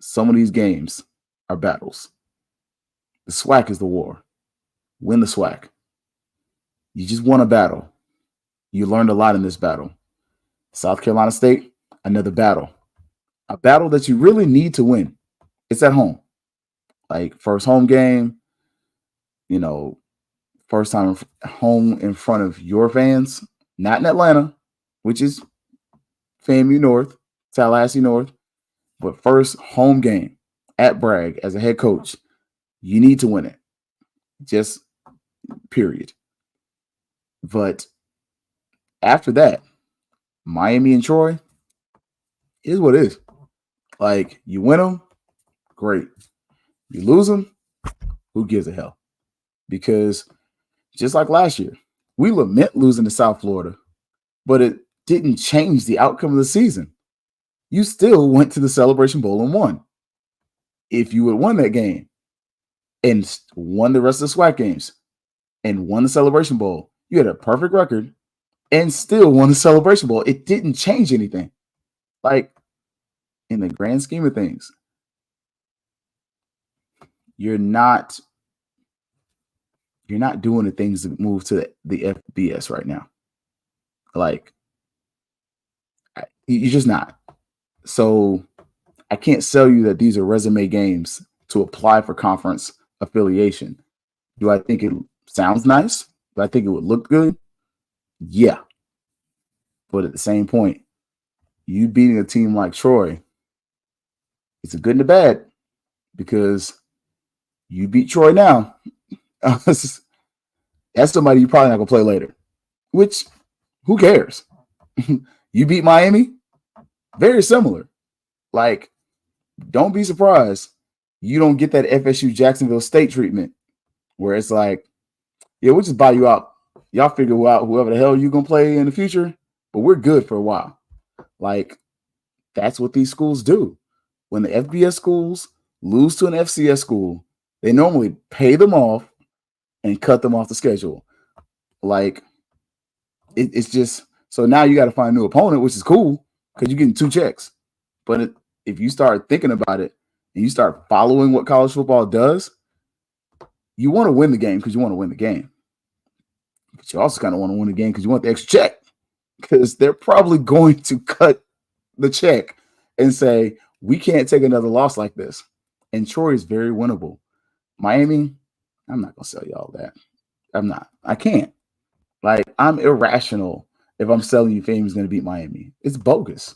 Speaker 1: Some of these games are battles. The SWAC is the war. Win the SWAC. You just won a battle. You learned a lot in this battle. South Carolina State, another battle. A battle that you really need to win. It's at home. Like, first home game, first time home in front of your fans, not in Atlanta, which is FAMU North, Tallahassee North, but first home game at Bragg as a head coach. You need to win it. Just period. But after that, Miami and Troy is what it is. Like, you win them, great. You lose them, who gives a hell? Because just like last year, we lament losing to South Florida, but it didn't change the outcome of the season. You still went to the Celebration Bowl and won. If you had won that game and won the rest of the SWAC games and won the Celebration Bowl, you had a perfect record and still won the Celebration Bowl. It didn't change anything. Like, in the grand scheme of things, you're not doing the things that move to the FBS right now. Like, you're just not. So I can't sell you that these are resume games to apply for conference affiliation. Do I think it sounds nice? Do I think it would look good? Yeah. But at the same point, you beating a team like Troy, it's a good and a bad, because you beat Troy now, That's somebody you're probably not gonna play later. Which, who cares? You beat Miami, very similar. Like, don't be surprised you don't get that FSU Jacksonville State treatment where it's like, yeah, we'll just buy you out. Y'all figure out whoever the hell you're gonna play in the future, but we're good for a while. Like, that's what these schools do. When the FBS schools lose to an FCS school, they normally pay them off and cut them off the schedule. Like, it's just, so now you got to find a new opponent, which is cool because you're getting 2 checks. But if you start thinking about it and you start following what college football does, you want to win the game because you want to win the game. But you also kind of want to win the game because you want the extra check, because they're probably going to cut the check and say, we can't take another loss like this. And Troy is very winnable. Miami, I'm not going to sell y'all that. I'm not. I can't. Like, I'm irrational if I'm selling you FAMU's going to beat Miami. It's bogus.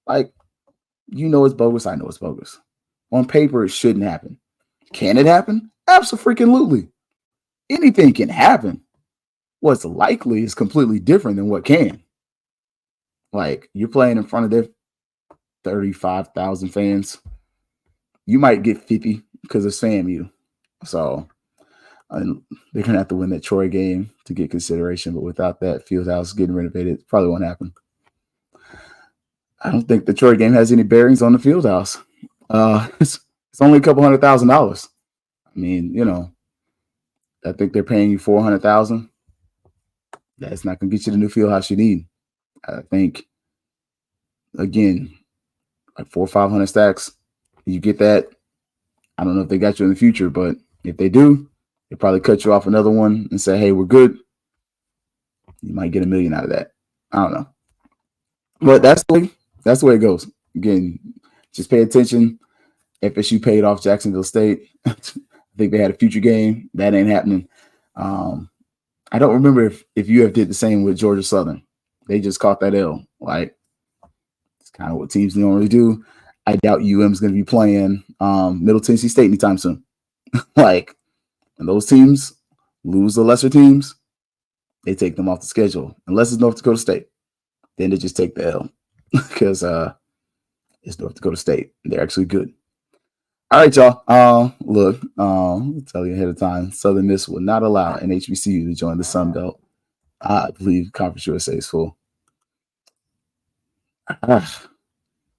Speaker 1: Like, you know it's bogus. I know it's bogus. On paper, it shouldn't happen. Can it happen? Absolutely. Anything can happen. What's likely is completely different than what can. Like, you're playing in front of their 35,000 fans. You might get 50 because it's FAMU. So they're going to have to win that Troy game to get consideration. But without that field house getting renovated, it probably won't happen. I don't think the Troy game has any bearings on the field house. It's only a couple $100,000. I mean, you know, I think they're paying you $400,000. That's not going to get you the new field house you need. I think, again, like 400 or 500 stacks, you get that. I don't know if they got you in the future, but if they do, they probably cut you off another one and say, hey, we're good. You might get $1 million out of that. I don't know. But that's the way it goes. Again, just pay attention. FSU paid off Jacksonville State. I think they had a future game. That ain't happening. I don't remember if UF did the same with Georgia Southern. They just caught that L. Like, it's kind of what teams normally do. I doubt UM's going to be playing Middle Tennessee State anytime soon. Like, when those teams lose the lesser teams, they take them off the schedule. Unless it's North Dakota State. Then they just take the L because it's North Dakota State. They're actually good. All right, y'all. Look, I'll tell you ahead of time. Southern Miss will not allow an HBCU to join the Sun Belt. I believe Conference USA is full.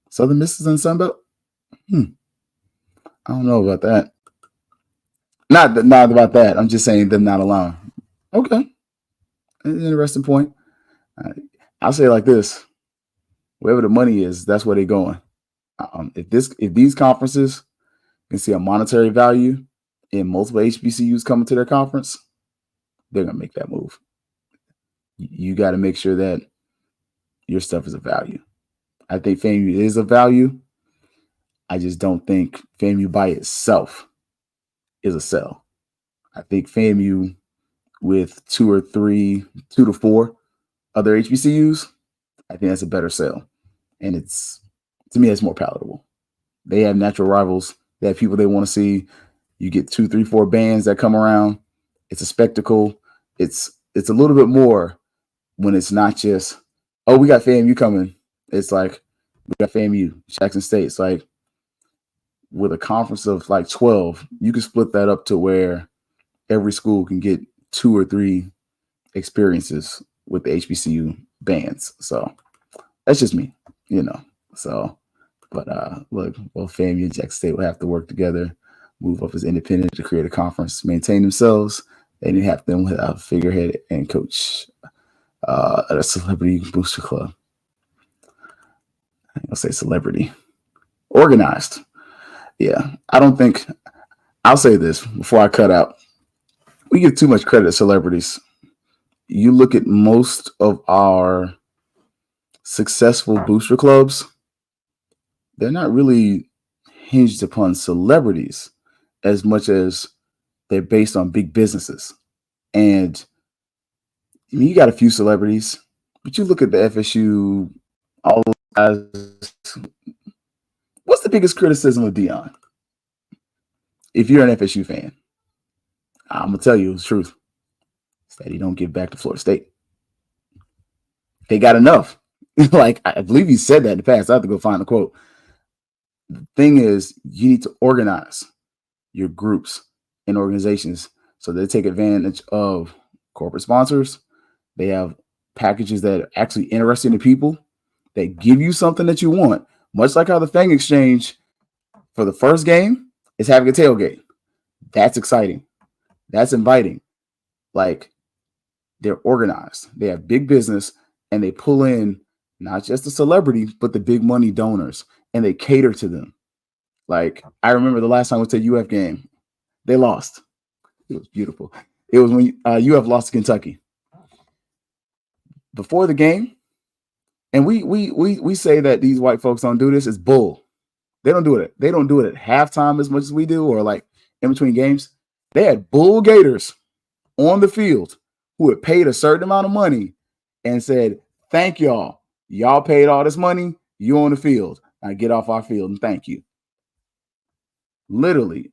Speaker 1: Southern Miss is in the Sun Belt? I don't know about that. Not about that. I'm just saying them not allowing. Okay. An interesting point. I'll say it like this. Wherever the money is, that's where they're going. If these conferences can see a monetary value in multiple HBCUs coming to their conference, they're going to make that move. You got to make sure that your stuff is a value. I think FAMU is a value. I just don't think FAMU by itself is a sell. I think FAMU with 2 to 4 other HBCUs, I think that's a better sell. And to me, it's more palatable. They have natural rivals. They have people they want to see. You get 2, 3, 4 bands that come around. It's a spectacle. It's a little bit more when it's not just, oh, we got FAMU coming. It's like, we got FAMU, Jackson State. It's like, with a conference of like 12, you can split that up to where every school can get 2 or 3 experiences with the HBCU bands. So that's just me, you know. So, but look, well, FAMU and Jackson State will have to work together, move up as independent to create a conference, maintain themselves. They didn't have them without a figurehead and coach at a celebrity booster club. I'll say celebrity. Organized. Yeah, I'll say this before I cut out. We give too much credit to celebrities. You look at most of our successful booster clubs, they're not really hinged upon celebrities as much as they're based on big businesses. And I mean, you got a few celebrities, but you look at the FSU, all those guys. What's the biggest criticism of Dion? If you're an FSU fan, I'm gonna tell you the truth. It's that he don't give back to Florida State. They got enough. Like, I believe he said that in the past. I have to go find the quote. The thing is, you need to organize your groups and organizations so they take advantage of corporate sponsors. They have packages that are actually interesting to people, that give you something that you want. Much like how the Fang Exchange for the first game is having a tailgate. That's exciting. That's inviting. Like, they're organized. They have big business, and they pull in not just the celebrity, but the big money donors, and they cater to them. Like, I remember the last time I went to a UF game, they lost. It was beautiful. It was when UF lost to Kentucky. Before the game, and we say that these white folks don't do this, it's bull. They don't do it. They don't do it at halftime as much as we do, or like in between games. They had bull gators on the field who had paid a certain amount of money and said, "Thank y'all. Y'all paid all this money. You on the field. Now get off our field and thank you." Literally,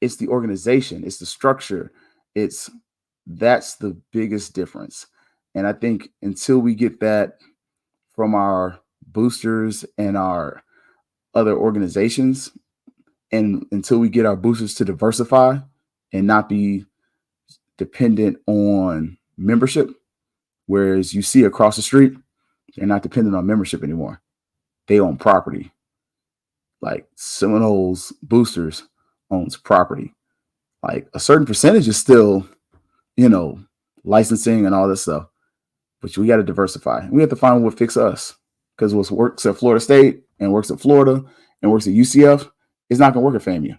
Speaker 1: it's the organization, it's the structure, that's the biggest difference. And I think until we get that from our boosters and our other organizations, and until we get our boosters to diversify and not be dependent on membership, whereas you see across the street, they're not dependent on membership anymore. They own property. Like Seminoles Boosters owns property. Like a certain percentage is still, licensing and all this stuff. But we got to diversify. We have to find what fits us. Because what works at Florida State and works at Florida and works at UCF is not going to work at FAMU.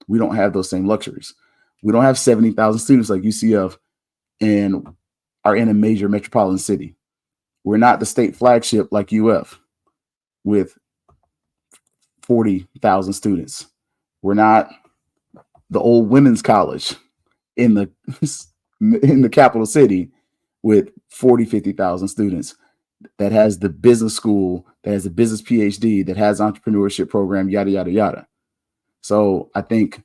Speaker 1: We don't have those same luxuries. We don't have 70,000 students like UCF and are in a major metropolitan city. We're not the state flagship like UF with 40,000 students. We're not the old women's college in the capital city with 50,000 students that has the business school, that has a business PhD, that has entrepreneurship program, yada, yada, yada. So I think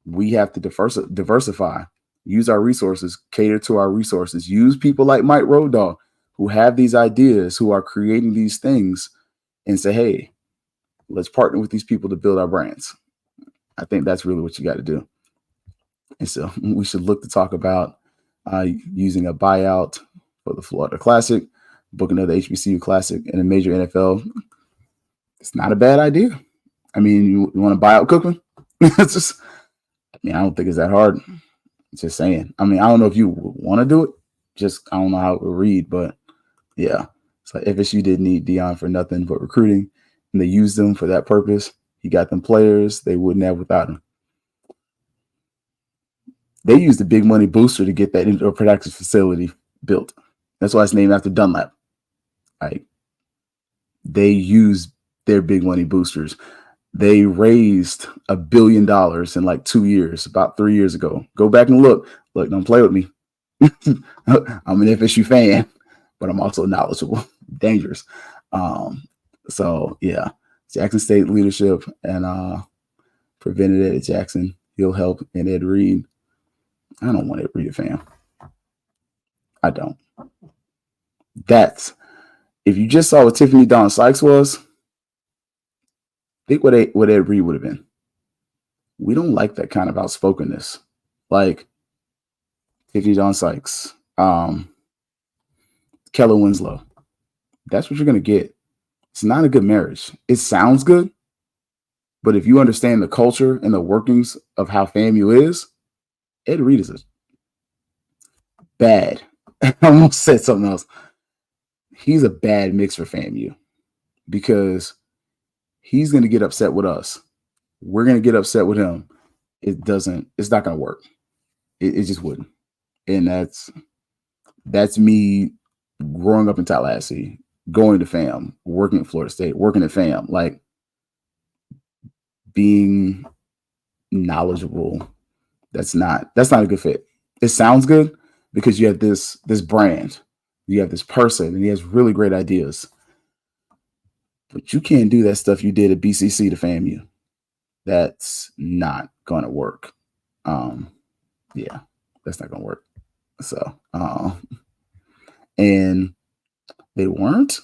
Speaker 1: we have to diversify, use our resources, cater to our resources, use people like Mike Road Dogg who have these ideas, who are creating these things, and say, hey, let's partner with these people to build our brands. I think that's really what you got to do. And so we should look to talk about using a buyout for the Florida Classic, book another HBCU Classic and a major NFL. It's not a bad idea. I mean, you want to buy out Cookman? It's just, I don't think it's that hard. Just saying. I don't know if you want to do it. Just, I don't know how it would read, but yeah. It's like FSU didn't need Deion for nothing but recruiting, and they used them for that purpose. He got them players they wouldn't have without him. They used the big money booster to get that indoor production facility built. That's why it's named after Dunlap. Like, they used their big money boosters. They raised $1 billion in like 2 years, about 3 years ago. Go back and look. Look, don't play with me. I'm an FSU fan, but I'm also knowledgeable. Dangerous. So yeah, Jackson State leadership and prevented it at Jackson. He'll help in Ed Reed. I don't want Ed Reed a fan. I don't. That's, if you just saw what Tiffany Dawn Sykes was, think what Ed Reed would have been. We don't like that kind of outspokenness. Like Tiffany Dawn Sykes, Keller Winslow. That's what you're going to get. It's not a good marriage. It sounds good, but if you understand the culture and the workings of how FAMU is, Ed Reed is a bad. I almost said something else. He's a bad mix for FAMU because he's going to get upset with us. We're going to get upset with him. It's not going to work. It just wouldn't. And that's me growing up in Tallahassee, going to FAM, working at Florida State, working at FAM, like being knowledgeable. That's not a good fit. It sounds good because you have this brand, you have this person, and he has really great ideas. But you can't do that stuff you did at BCC to FAMU. That's not going to work. Yeah, that's not gonna work. So, and they weren't.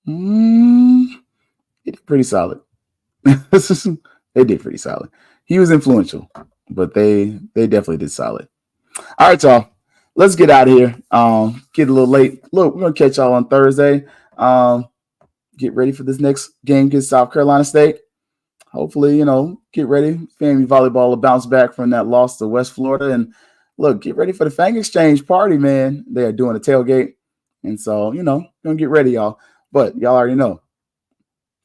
Speaker 1: They did pretty solid. They did pretty solid. He was influential, but they definitely did solid. All right, y'all. Let's get out of here. Get a little late. Look, we're gonna catch y'all on Thursday. Get ready for this next game against South Carolina State. Hopefully, get ready. FAMU volleyball will bounce back from that loss to West Florida. And look, get ready for the Fang Exchange party, man. They are doing a tailgate. And so, gonna get ready, y'all. But y'all already know,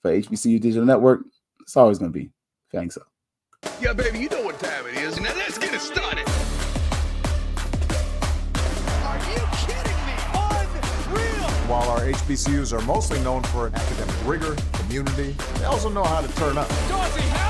Speaker 1: for HBCU Digital Network, it's always gonna be Fangs up.
Speaker 5: Yeah, baby, you know what time it is. Now let's get it started.
Speaker 3: Are you kidding me? Unreal.
Speaker 4: While our HBCUs are mostly known for academic rigor, community, they also know how to turn up.
Speaker 2: Dorsey, how